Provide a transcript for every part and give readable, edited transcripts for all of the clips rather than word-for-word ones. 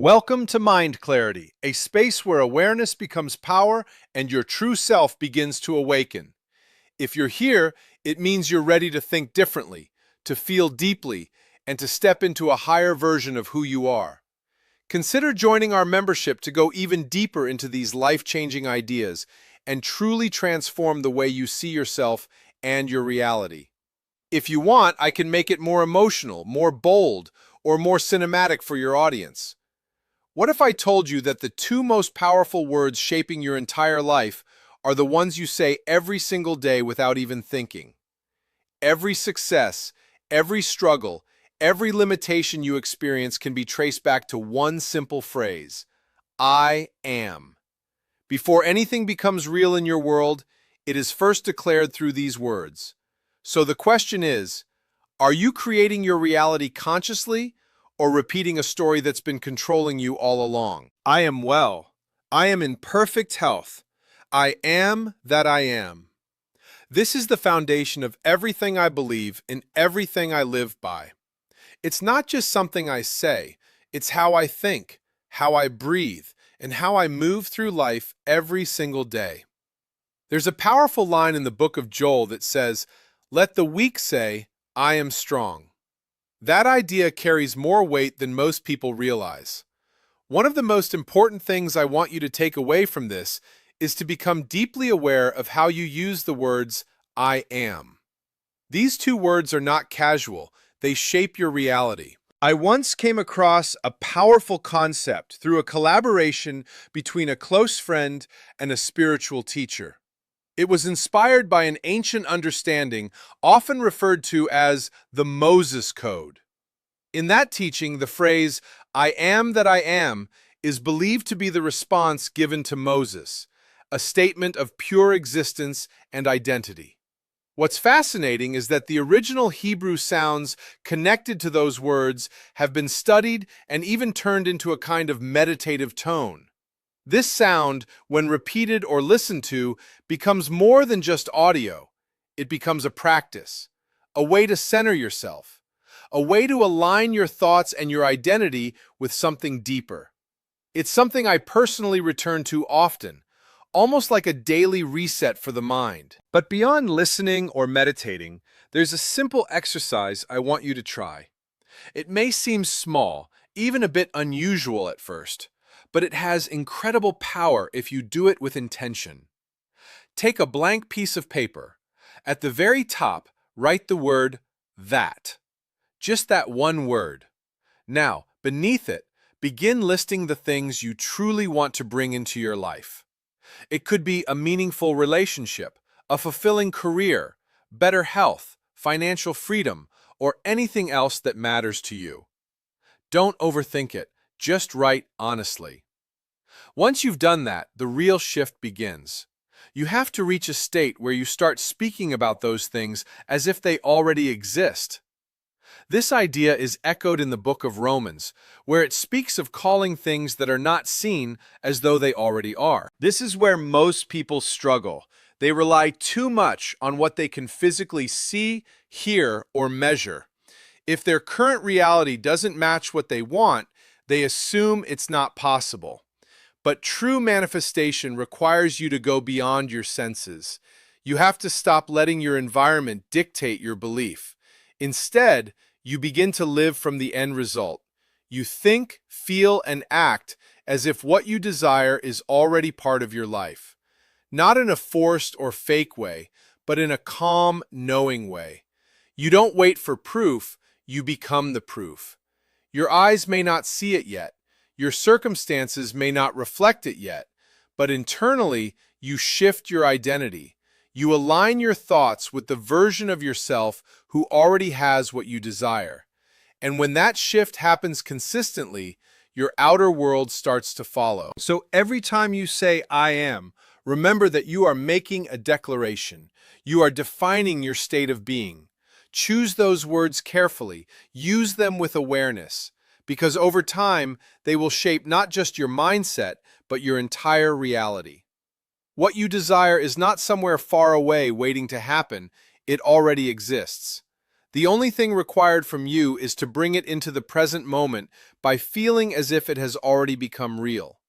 Welcome to Mind Clarity, a space where awareness becomes power and your true self begins to awaken. If you're here, it means you're ready to think differently, to feel deeply, and to step into a higher version of who you are. Consider joining our membership to go even deeper into these life-changing ideas and truly transform the way you see yourself and your reality. If you want, I can make it more emotional, more bold, or more cinematic for your audience. What if I told you that the two most powerful words shaping your entire life are the ones you say every single day without even thinking? Every success, every struggle, every limitation you experience can be traced back to one simple phrase: I am. Before anything becomes real in your world, it is first declared through these words. So the question is, are you creating your reality consciously, or repeating a story that's been controlling you all along? I am well. I am in perfect health. I am that I am. This is the foundation of everything I believe and everything I live by. It's not just something I say, it's how I think, how I breathe, and how I move through life every single day. There's a powerful line in the book of Joel that says, "Let the weak say, I am strong." That idea carries more weight than most people realize. One of the most important things I want you to take away from this is to become deeply aware of how you use the words, I am. These two words are not casual, they shape your reality. I once came across a powerful concept through a collaboration between a close friend and a spiritual teacher. It was inspired by an ancient understanding often referred to as the Moses Code. In that teaching, the phrase, I am that I am, is believed to be the response given to Moses, a statement of pure existence and identity. What's fascinating is that the original Hebrew sounds connected to those words have been studied and even turned into a kind of meditative tone. This sound, when repeated or listened to, becomes more than just audio. It becomes a practice, a way to center yourself, a way to align your thoughts and your identity with something deeper. It's something I personally return to often, almost like a daily reset for the mind. But beyond listening or meditating, there's a simple exercise I want you to try. It may seem small, even a bit unusual at first, but it has incredible power if you do it with intention. Take a blank piece of paper. At the very top, write the word that. Just that one word. Now, beneath it, begin listing the things you truly want to bring into your life. It could be a meaningful relationship, a fulfilling career, better health, financial freedom, or anything else that matters to you. Don't overthink it. Just write honestly. Once you've done that, the real shift begins. You have to reach a state where you start speaking about those things as if they already exist. This idea is echoed in the book of Romans, where it speaks of calling things that are not seen as though they already are. This is where most people struggle. They rely too much on what they can physically see, hear, or measure. If their current reality doesn't match what they want, they assume it's not possible. But true manifestation requires you to go beyond your senses. You have to stop letting your environment dictate your belief. Instead, you begin to live from the end result. You think, feel, and act as if what you desire is already part of your life. Not in a forced or fake way, but in a calm, knowing way. You don't wait for proof, you become the proof. Your eyes may not see it yet, your circumstances may not reflect it yet, but internally, you shift your identity. You align your thoughts with the version of yourself who already has what you desire. And when that shift happens consistently, your outer world starts to follow. So every time you say, I am, remember that you are making a declaration. You are defining your state of being. Choose those words carefully. Use them with awareness, because over time, they will shape not just your mindset, but your entire reality. What you desire is not somewhere far away waiting to happen. It already exists. The only thing required from you is to bring it into the present moment by feeling as if it has already become real.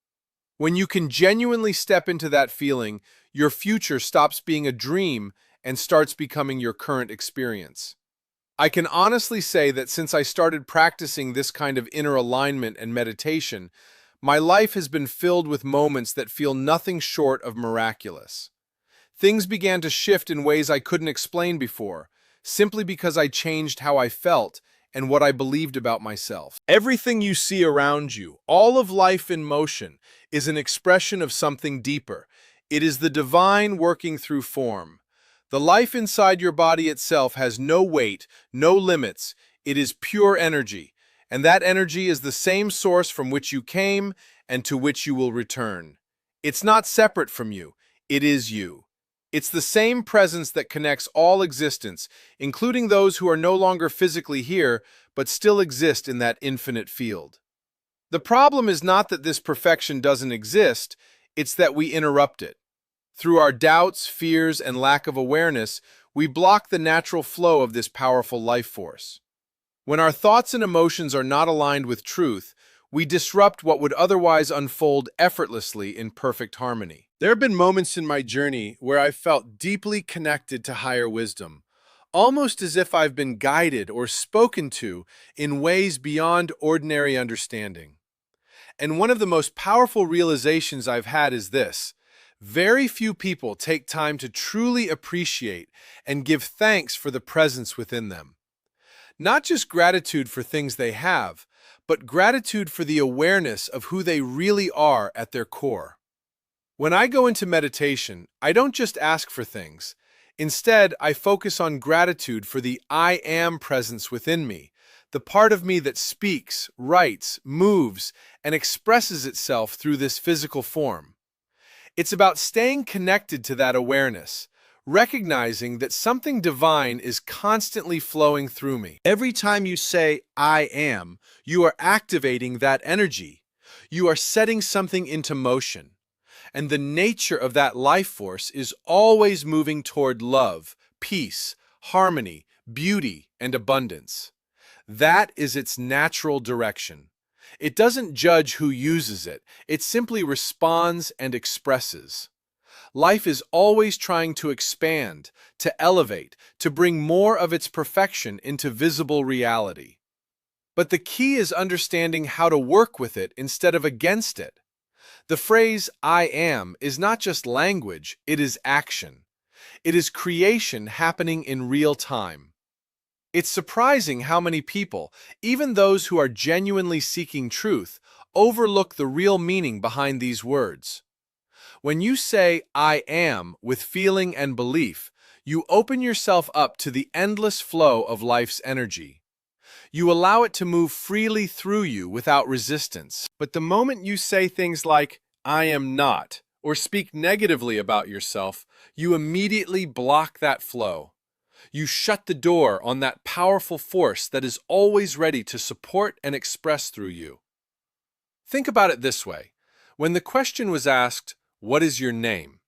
When you can genuinely step into that feeling, your future stops being a dream and starts becoming your current experience. I can honestly say that since I started practicing this kind of inner alignment and meditation, my life has been filled with moments that feel nothing short of miraculous. Things began to shift in ways I couldn't explain before, simply because I changed how I felt and what I believed about myself. Everything you see around you, all of life in motion, is an expression of something deeper. It is the divine working through form. The life inside your body itself has no weight, no limits. It is pure energy, and that energy is the same source from which you came and to which you will return. It's not separate from you. It is you. It's the same presence that connects all existence, including those who are no longer physically here, but still exist in that infinite field. The problem is not that this perfection doesn't exist, it's that we interrupt it. Through our doubts, fears, and lack of awareness, we block the natural flow of this powerful life force. When our thoughts and emotions are not aligned with truth, we disrupt what would otherwise unfold effortlessly in perfect harmony. There have been moments in my journey where I felt deeply connected to higher wisdom, almost as if I've been guided or spoken to in ways beyond ordinary understanding. And one of the most powerful realizations I've had is this: very few people take time to truly appreciate and give thanks for the presence within them. Not just gratitude for things they have, but gratitude for the awareness of who they really are at their core. When I go into meditation, I don't just ask for things. Instead, I focus on gratitude for the I am presence within me, the part of me that speaks, writes, moves, and expresses itself through this physical form. It's about staying connected to that awareness, recognizing that something divine is constantly flowing through me. Every time you say, I am, you are activating that energy. You are setting something into motion. And the nature of that life force is always moving toward love, peace, harmony, beauty, and abundance. That is its natural direction. It doesn't judge who uses it. It simply responds and expresses. Life is always trying to expand, to elevate, to bring more of its perfection into visible reality. But the key is understanding how to work with it instead of against it. The phrase, I am, is not just language, it is action. It is creation happening in real time. It's surprising how many people, even those who are genuinely seeking truth, overlook the real meaning behind these words. When you say, I am, with feeling and belief, you open yourself up to the endless flow of life's energy. You allow it to move freely through you without resistance. But the moment you say things like, I am not, or speak negatively about yourself, you immediately block that flow. You shut the door on that powerful force that is always ready to support and express through you. Think about it this way. When the question was asked, what is your name?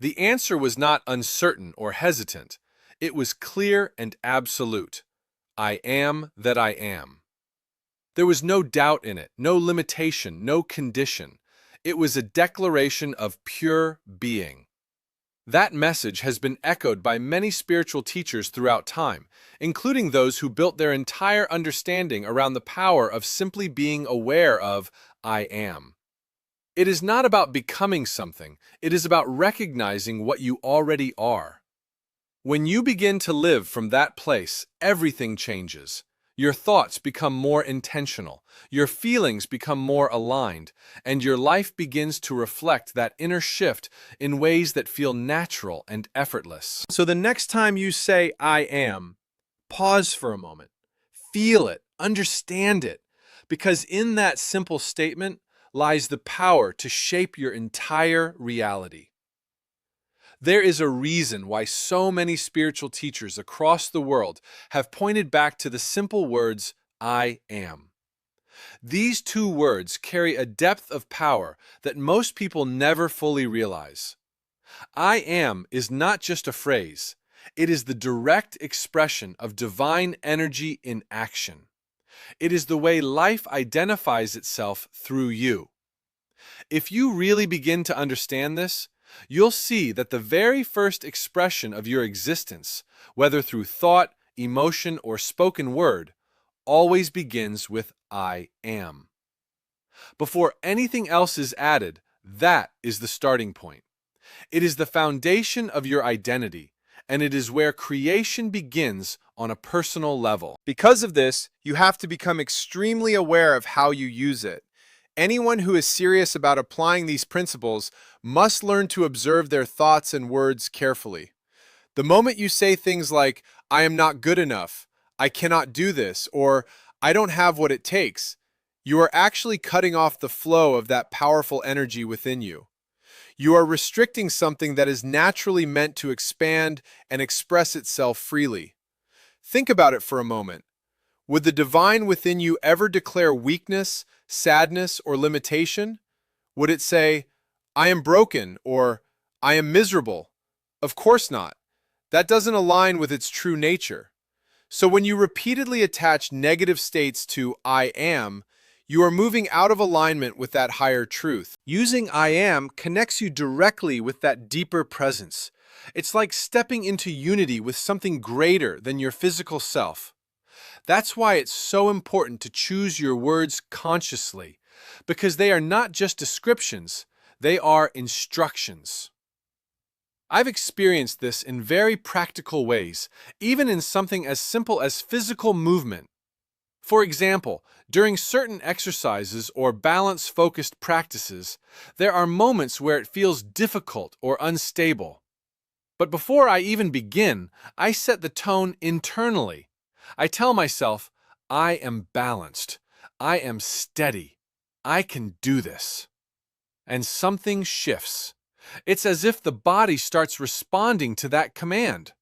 The answer was not uncertain or hesitant. It was clear and absolute. I am that I am. There was no doubt in it, no limitation, no condition. It was a declaration of pure being. That message has been echoed by many spiritual teachers throughout time, including those who built their entire understanding around the power of simply being aware of I am. It is not about becoming something, it is about recognizing what you already are. When you begin to live from that place, everything changes. Your thoughts become more intentional, your feelings become more aligned, and your life begins to reflect that inner shift in ways that feel natural and effortless. So the next time you say, I am, pause for a moment. Feel it, understand it, because in that simple statement lies the power to shape your entire reality. There is a reason why so many spiritual teachers across the world have pointed back to the simple words, I am. These two words carry a depth of power that most people never fully realize. I am is not just a phrase. It is the direct expression of divine energy in action. It is the way life identifies itself through you. If you really begin to understand this, you'll see that the very first expression of your existence, whether through thought, emotion, or spoken word, always begins with I am. Before anything else is added, that is the starting point. It is the foundation of your identity, and it is where creation begins on a personal level. Because of this, you have to become extremely aware of how you use it. Anyone who is serious about applying these principles must learn to observe their thoughts and words carefully. The moment you say things like, I am not good enough, I cannot do this, or I don't have what it takes, you are actually cutting off the flow of that powerful energy within you. You are restricting something that is naturally meant to expand and express itself freely. Think about it for a moment. Would the divine within you ever declare weakness, sadness, or limitation? Would it say, I am broken, or I am miserable? Of course not. That doesn't align with its true nature. So when you repeatedly attach negative states to I am, you are moving out of alignment with that higher truth. Using I am connects you directly with that deeper presence. It's like stepping into unity with something greater than your physical self. That's why it's so important to choose your words consciously, because they are not just descriptions, they are instructions. I've experienced this in very practical ways, even in something as simple as physical movement. For example, during certain exercises or balance-focused practices, there are moments where it feels difficult or unstable. But before I even begin, I set the tone internally. I tell myself, I am balanced, I am steady, I can do this. And something shifts. It's as if the body starts responding to that command.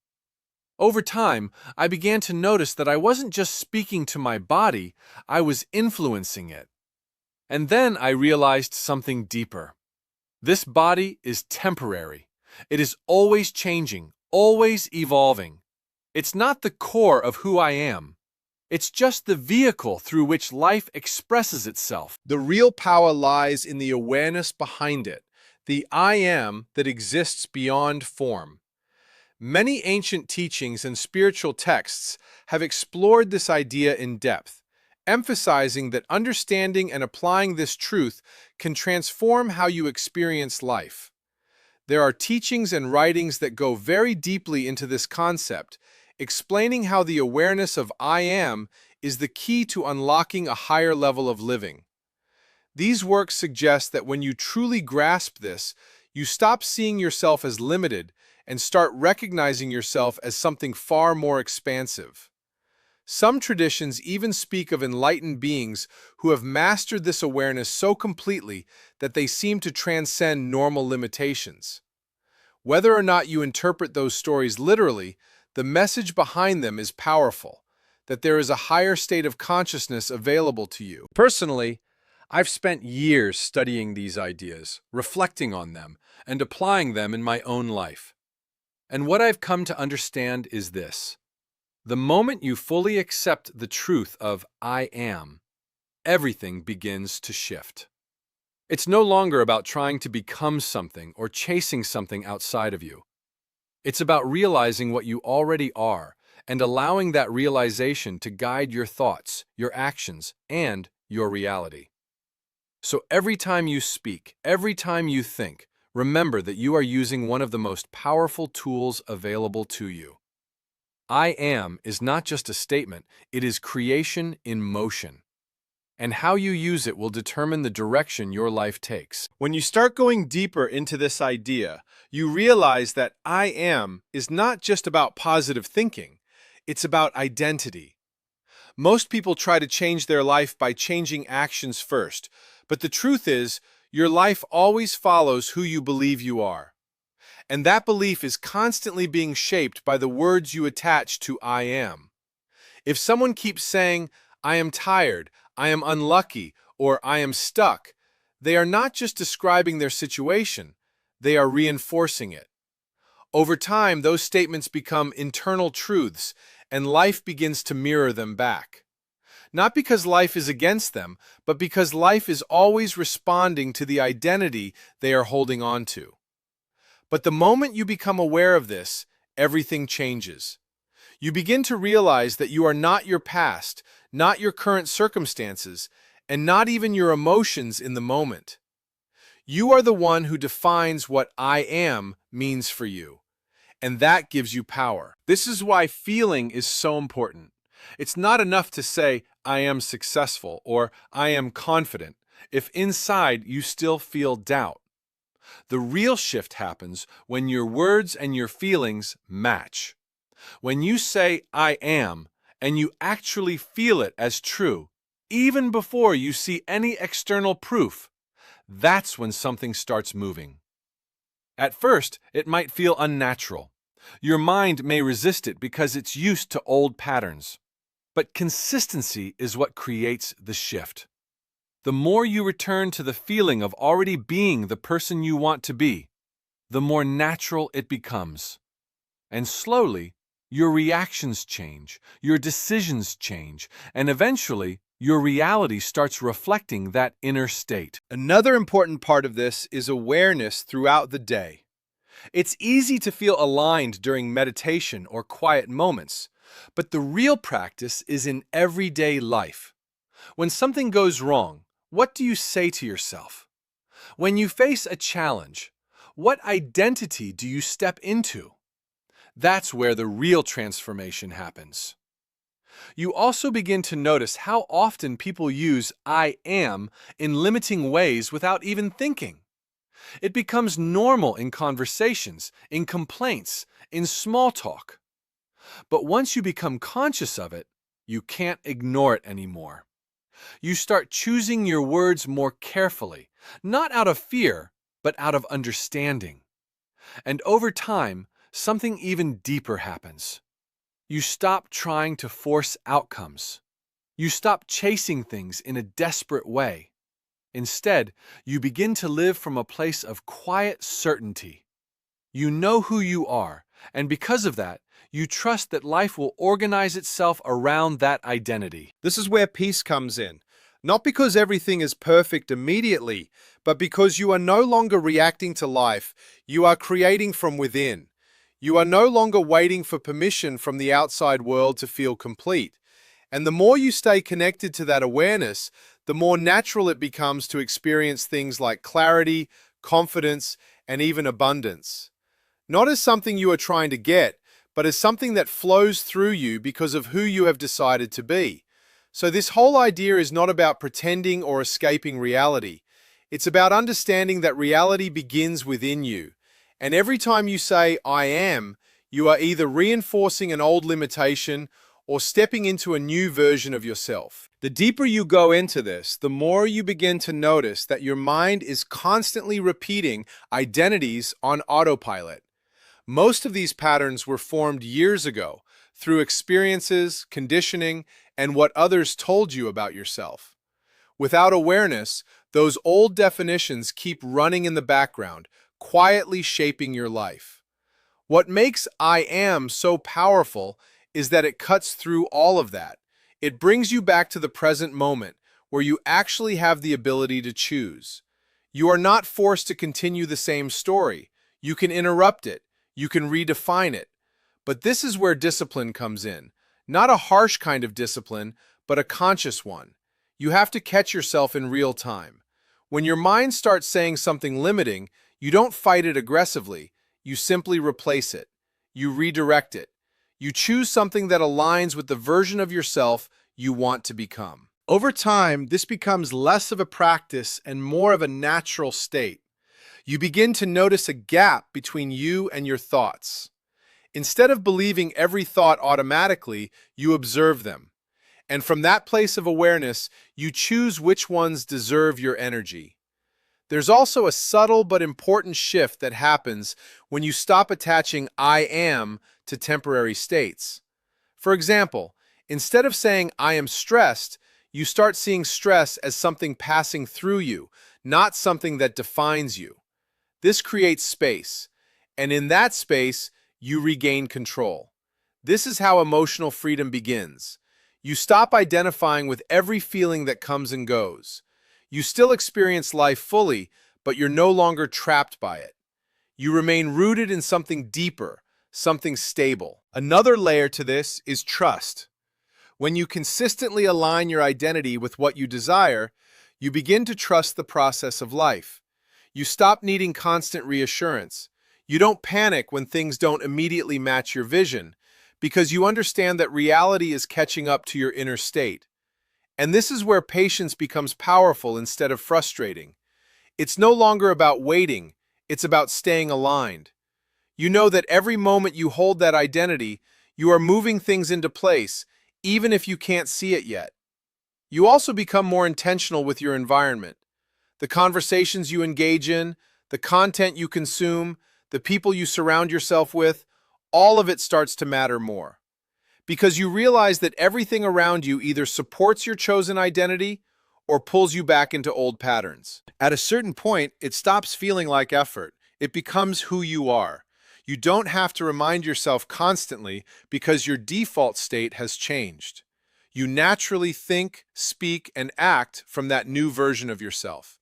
Over time, I began to notice that I wasn't just speaking to my body, I was influencing it. And then I realized something deeper. This body is temporary. It is always changing, always evolving. It's not the core of who I am. It's just the vehicle through which life expresses itself. The real power lies in the awareness behind it, the I am that exists beyond form. Many ancient teachings and spiritual texts have explored this idea in depth, emphasizing that understanding and applying this truth can transform how you experience life. There are teachings and writings that go very deeply into this concept, explaining how the awareness of I am is the key to unlocking a higher level of living. These works suggest that when you truly grasp this, you stop seeing yourself as limited and start recognizing yourself as something far more expansive. Some traditions even speak of enlightened beings who have mastered this awareness so completely that they seem to transcend normal limitations. Whether or not you interpret those stories literally, the message behind them is powerful, that there is a higher state of consciousness available to you. Personally, I've spent years studying these ideas, reflecting on them, and applying them in my own life. And what I've come to understand is this. The moment you fully accept the truth of I am, everything begins to shift. It's no longer about trying to become something or chasing something outside of you. It's about realizing what you already are and allowing that realization to guide your thoughts, your actions, and your reality. So every time you speak, every time you think, remember that you are using one of the most powerful tools available to you. I am is not just a statement, it is creation in motion. And how you use it will determine the direction your life takes. When you start going deeper into this idea, you realize that I am is not just about positive thinking, it's about identity. Most people try to change their life by changing actions first, but the truth is, your life always follows who you believe you are. And that belief is constantly being shaped by the words you attach to I am. If someone keeps saying, I am tired, I am unlucky, or I am stuck, they are not just describing their situation, they are reinforcing it. Over time, those statements become internal truths, and life begins to mirror them back. Not because life is against them, but because life is always responding to the identity they are holding on to. But the moment you become aware of this, everything changes. You begin to realize that you are not your past, not your current circumstances, and not even your emotions in the moment. You are the one who defines what I am means for you, and that gives you power. This is why feeling is so important. It's not enough to say, I am successful or I am confident, if inside you still feel doubt. The real shift happens when your words and your feelings match. When you say, I am, and you actually feel it as true, even before you see any external proof, that's when something starts moving. At first, it might feel unnatural. Your mind may resist it because it's used to old patterns. But consistency is what creates the shift. The more you return to the feeling of already being the person you want to be, the more natural it becomes. And slowly, your reactions change, your decisions change, and eventually, your reality starts reflecting that inner state. Another important part of this is awareness throughout the day. It's easy to feel aligned during meditation or quiet moments, but the real practice is in everyday life. When something goes wrong, what do you say to yourself? When you face a challenge, what identity do you step into? That's where the real transformation happens. You also begin to notice how often people use I am in limiting ways without even thinking. It becomes normal in conversations, in complaints, in small talk. But once you become conscious of it, you can't ignore it anymore. You start choosing your words more carefully, not out of fear, but out of understanding. And over time, something even deeper happens. You stop trying to force outcomes. You stop chasing things in a desperate way. Instead, you begin to live from a place of quiet certainty. You know who you are, and because of that, you trust that life will organize itself around that identity. This is where peace comes in. Not because everything is perfect immediately, but because you are no longer reacting to life, you are creating from within. You are no longer waiting for permission from the outside world to feel complete. And the more you stay connected to that awareness, the more natural it becomes to experience things like clarity, confidence, and even abundance. Not as something you are trying to get, but as something that flows through you because of who you have decided to be. So this whole idea is not about pretending or escaping reality. It's about understanding that reality begins within you. And every time you say, I am, you are either reinforcing an old limitation or stepping into a new version of yourself. The deeper you go into this, the more you begin to notice that your mind is constantly repeating identities on autopilot. Most of these patterns were formed years ago through experiences, conditioning, and what others told you about yourself. Without awareness, those old definitions keep running in the background, quietly shaping your life. What makes I am so powerful is that it cuts through all of that. It brings you back to the present moment, where you actually have the ability to choose. You are not forced to continue the same story. You can interrupt it. You can redefine it. But this is where discipline comes in. Not a harsh kind of discipline, but a conscious one. You have to catch yourself in real time. When your mind starts saying something limiting, you don't fight it aggressively. You simply replace it. You redirect it. You choose something that aligns with the version of yourself you want to become. Over time, this becomes less of a practice and more of a natural state. You begin to notice a gap between you and your thoughts. Instead of believing every thought automatically, you observe them. And from that place of awareness, you choose which ones deserve your energy. There's also a subtle but important shift that happens when you stop attaching I am to temporary states. For example, instead of saying I am stressed, you start seeing stress as something passing through you, not something that defines you. This creates space, And in that space, you regain control. This is how emotional freedom begins. You stop identifying with every feeling that comes and goes. You still experience life fully, but you're no longer trapped by it. You remain rooted in something deeper, something stable. Another layer to this is trust. When you consistently align your identity with what you desire, you begin to trust the process of life. You stop needing constant reassurance. You don't panic when things don't immediately match your vision, because you understand that reality is catching up to your inner state. And this is where patience becomes powerful instead of frustrating. It's no longer about waiting, it's about staying aligned. You know that every moment you hold that identity, you are moving things into place, even if you can't see it yet. You also become more intentional with your environment. The conversations you engage in, the content you consume, the people you surround yourself with, all of it starts to matter more. Because you realize that everything around you either supports your chosen identity or pulls you back into old patterns. At a certain point, it stops feeling like effort. It becomes who you are. You don't have to remind yourself constantly because your default state has changed. You naturally think, speak, and act from that new version of yourself.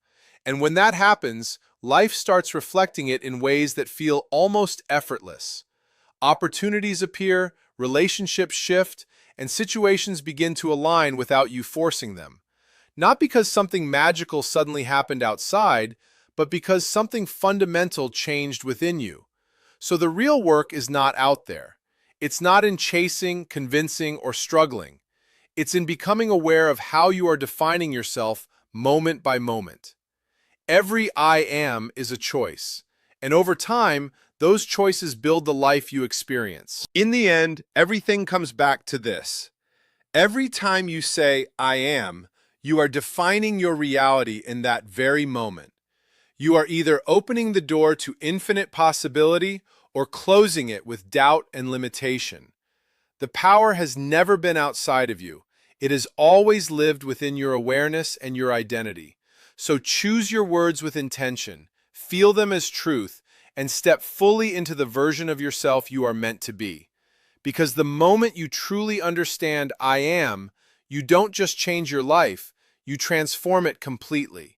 And when that happens, life starts reflecting it in ways that feel almost effortless. Opportunities appear, relationships shift, and situations begin to align without you forcing them. Not because something magical suddenly happened outside, but because something fundamental changed within you. So the real work is not out there. It's not in chasing, convincing, or struggling. It's in becoming aware of how you are defining yourself moment by moment. Every I am is a choice, and over time, those choices build the life you experience. In the end, everything comes back to this. Every time you say, I am, you are defining your reality in that very moment. You are either opening the door to infinite possibility or closing it with doubt and limitation. The power has never been outside of you. It has always lived within your awareness and your identity. So choose your words with intention, feel them as truth, and step fully into the version of yourself you are meant to be. Because the moment you truly understand I am, you don't just change your life, you transform it completely.